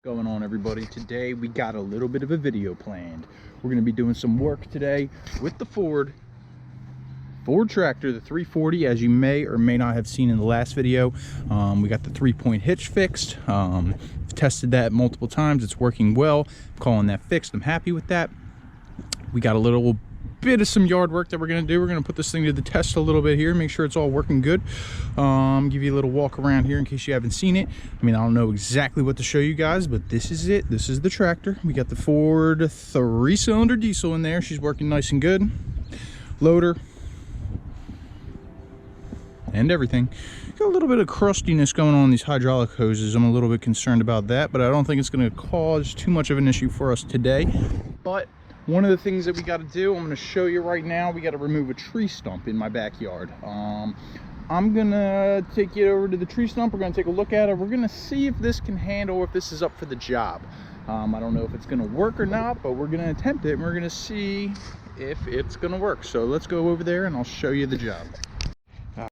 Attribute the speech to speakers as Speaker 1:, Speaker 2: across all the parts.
Speaker 1: Going on, everybody? Today we got a little bit of a video planned. We're going to be doing some work today with the Ford tractor, the 340, as you may or may not have seen in the last video. We got the 3-point hitch fixed. Tested that multiple times. It's working well. I'm calling that fixed. I'm happy with that. We got a little bit of some yard work that we're going to do. We're going to put this thing to the test a little bit here, make sure it's all working good. Give you a little walk around here in case you haven't seen it. I mean, I don't know exactly what to show you guys, but this is it. This is the tractor. We got the Ford 3-cylinder diesel in there. She's working nice and good. Loader and everything. Got a little bit of crustiness going on these hydraulic hoses. I'm a little bit concerned about that, but I don't think it's going to cause too much of an issue for us today. But one of the things that we got to do, I'm going to show you right now. We got to remove a tree stump in my backyard. I'm going to take you over to the tree stump. We're going to take a look at it. We're going to see if this can handle, if this is up for the job. I don't know if it's going to work or not, but we're going to attempt it and we're going to see if it's going to work. So let's go over there and I'll show you the job. All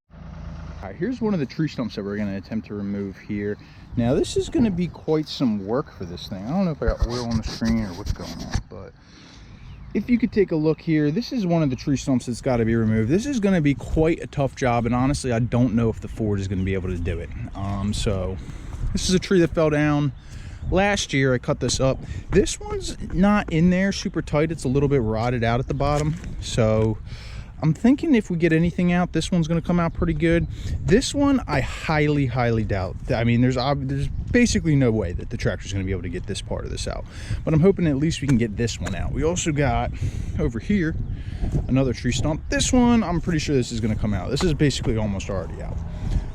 Speaker 1: right, here's one of the tree stumps that we're going to attempt to remove here. Now this is going to be quite some work for this thing. I don't know if I got oil on the screen or what's going on, but if you could take a look here, this is one of the tree stumps that's got to be removed. This is going to be quite a tough job, and honestly, I don't know if the Ford is going to be able to do it. So this is a tree that fell down last year. I cut this up. This one's not in there super tight. It's a little bit rotted out at the bottom. So I'm thinking if we get anything out, this one's going to come out pretty good. This one, I highly doubt. I mean, there's basically no way that the tractor's going to be able to get this part of this out. But I'm hoping at least we can get this one out. We also got over here another tree stump. This one, I'm pretty sure this is going to come out. This is basically almost already out.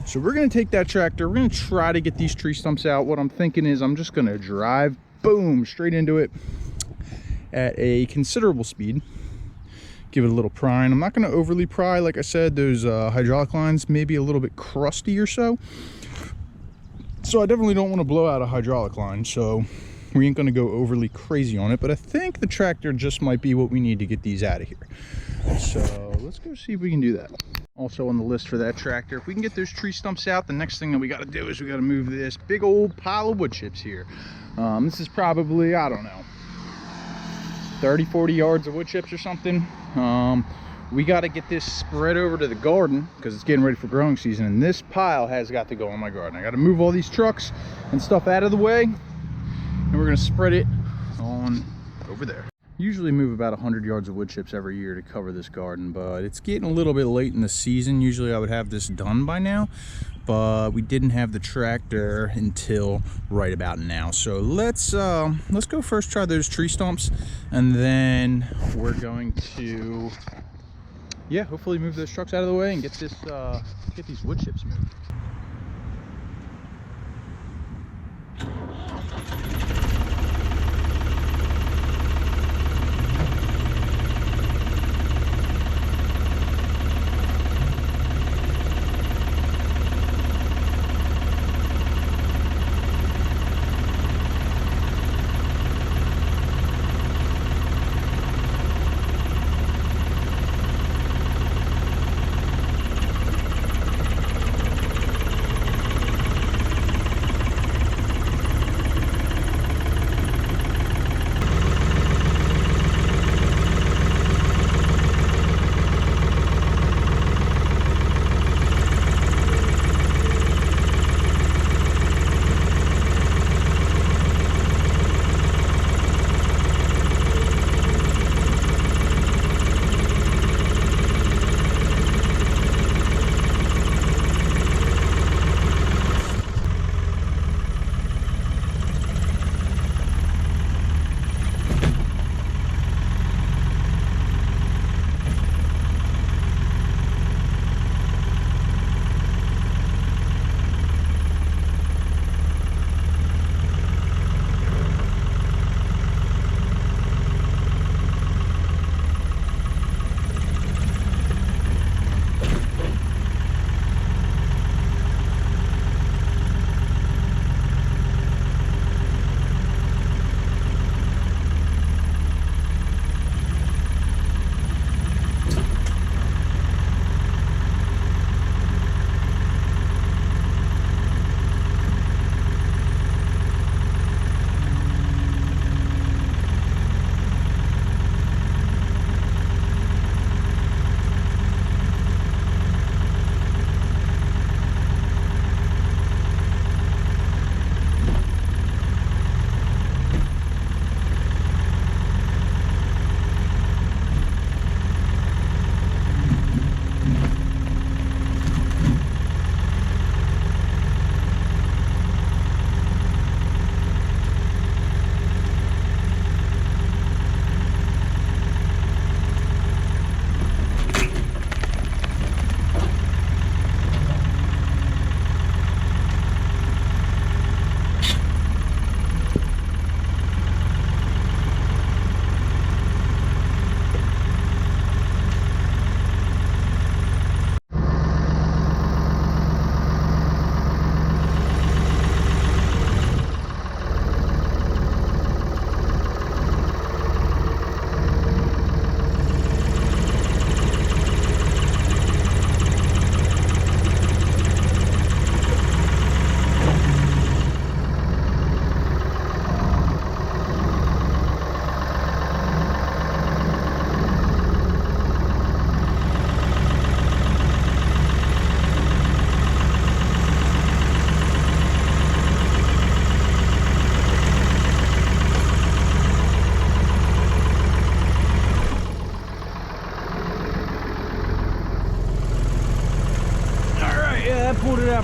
Speaker 1: So we're going to take that tractor. We're going to try to get these tree stumps out. What I'm thinking is I'm just going to drive, boom, straight into it at a considerable speed. Give it a little prying. I'm not going to overly pry. Like I said, those hydraulic lines may be a little bit crusty or so. So I definitely don't want to blow out a hydraulic line. So we ain't going to go overly crazy on it. But I think the tractor just might be what we need to get these out of here. So let's go see if we can do that. Also on the list for that tractor, if we can get those tree stumps out, the next thing that we got to do is we got to move this big old pile of wood chips here. This is probably, I don't know, 30-40 yards of wood chips or something. We got to get this spread over to the garden because it's getting ready for growing season, and this pile has got to go in my garden. I got to move all these trucks and stuff out of the way, and we're going to spread it on over there. Usually move about 100 yards of wood chips every year to cover this garden, but it's getting a little bit late in the season. Usually I would have this done by now, but we didn't have the tractor until right about now. So let's go first try those tree stumps, and then we're going to, yeah, hopefully move those trucks out of the way and get this get these wood chips moved.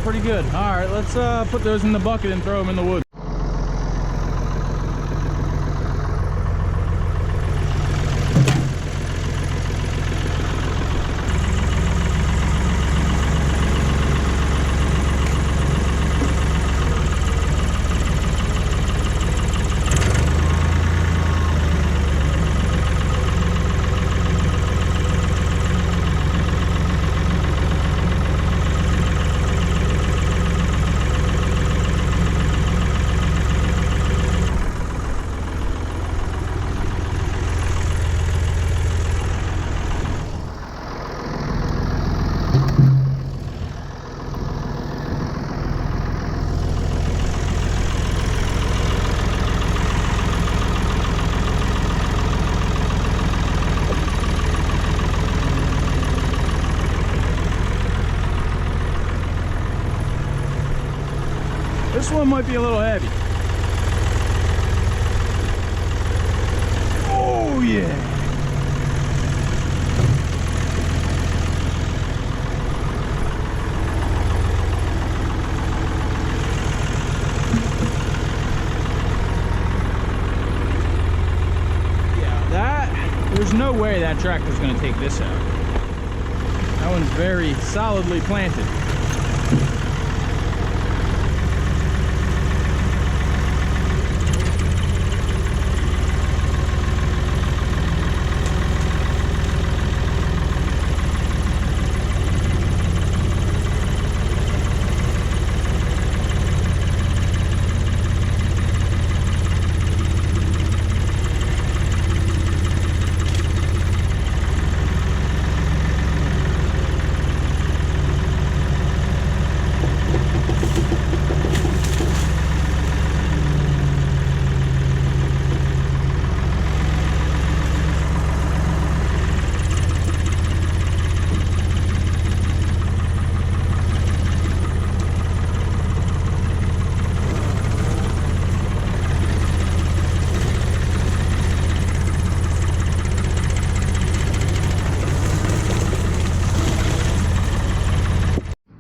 Speaker 1: pretty good. All right, let's put those in the bucket and throw them in the woods. This one might be a little heavy. Oh yeah. There's no way that tractor's going to take this out. That one's very solidly planted.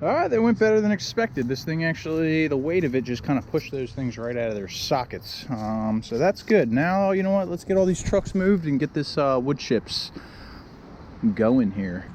Speaker 1: Alright, they went better than expected. This thing actually, the weight of it just kind of pushed those things right out of their sockets. So that's good. Now, you know what? Let's get all these trucks moved and get this wood chips going here.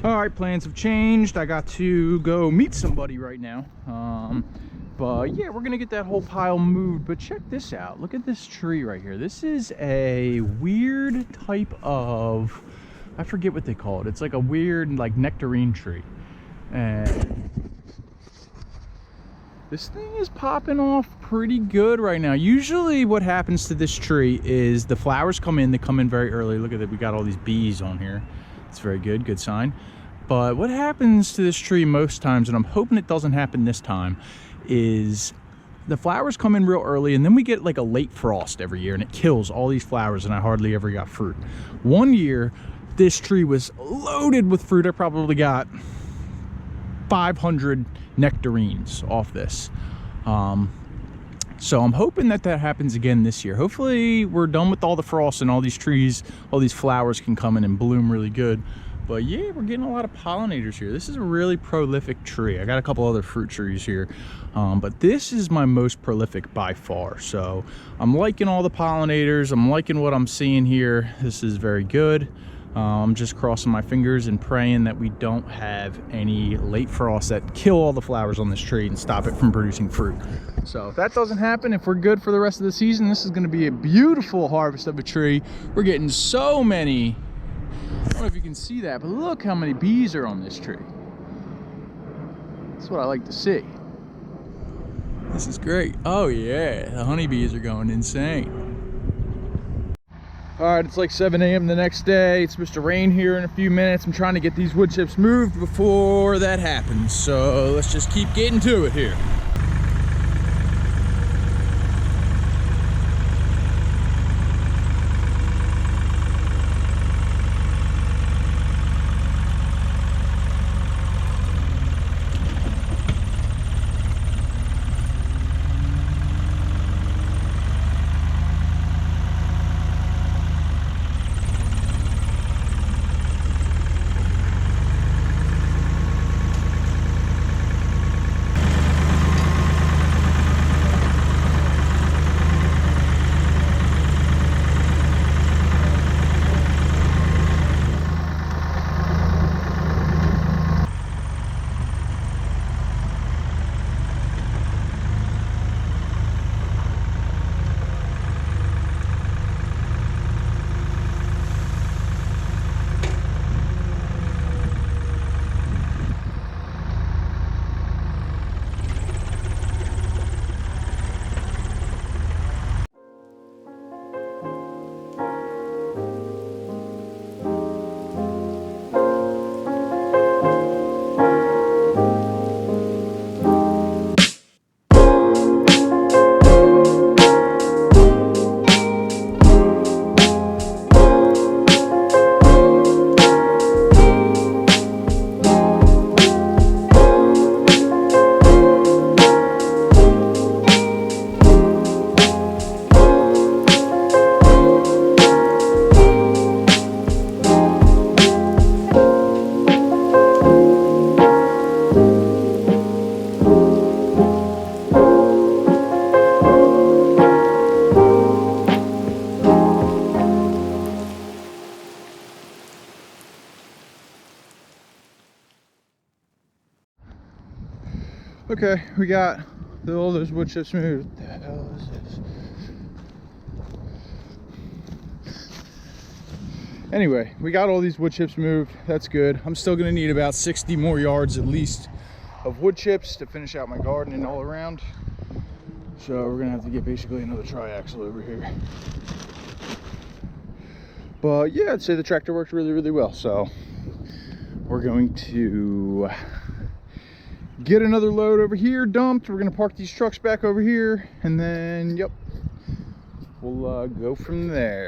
Speaker 1: All right, plans have changed. I got to go meet somebody right now. But yeah, we're gonna get that whole pile moved. But check this out. Look at this tree right here. This is a weird type of, I forget what they call it. It's like a weird like nectarine tree. And this thing is popping off pretty good right now. Usually what happens to this tree is the flowers come in, they come in very early. Look at that, we got all these bees on here. It's very good, good sign. But what happens to this tree most times, and I'm hoping it doesn't happen this time, is the flowers come in real early and then we get like a late frost every year and it kills all these flowers and I hardly ever got fruit. One year, this tree was loaded with fruit. I probably got 500 nectarines off this. So I'm hoping that that happens again this year. Hopefully we're done with all the frost and all these trees, all these flowers can come in and bloom really good. But yeah, we're getting a lot of pollinators here. This is a really prolific tree. I got a couple other fruit trees here, but this is my most prolific by far. So I'm liking all the pollinators. I'm liking what I'm seeing here. This is very good. I'm just crossing my fingers and praying that we don't have any late frosts that kill all the flowers on this tree and stop it from producing fruit. So if that doesn't happen, if we're good for the rest of the season, this is going to be a beautiful harvest of a tree. We're getting so many, I don't know if you can see that, but look how many bees are on this tree. That's what I like to see. This is great. Oh yeah, the honeybees are going insane. All right, it's like 7 a.m. the next day. It's supposed to rain here in a few minutes. I'm trying to get these wood chips moved before that happens. So let's just keep getting to it here. Okay, we got all those wood chips moved. What the hell is this? Anyway, we got all these wood chips moved. That's good. I'm still gonna need about 60 more yards at least of wood chips to finish out my garden and all around. So we're gonna have to get basically another triaxle over here. But yeah, I'd say the tractor worked really, really well. So we're going to get another load over here dumped. We're gonna park these trucks back over here and then, yep, we'll go from there.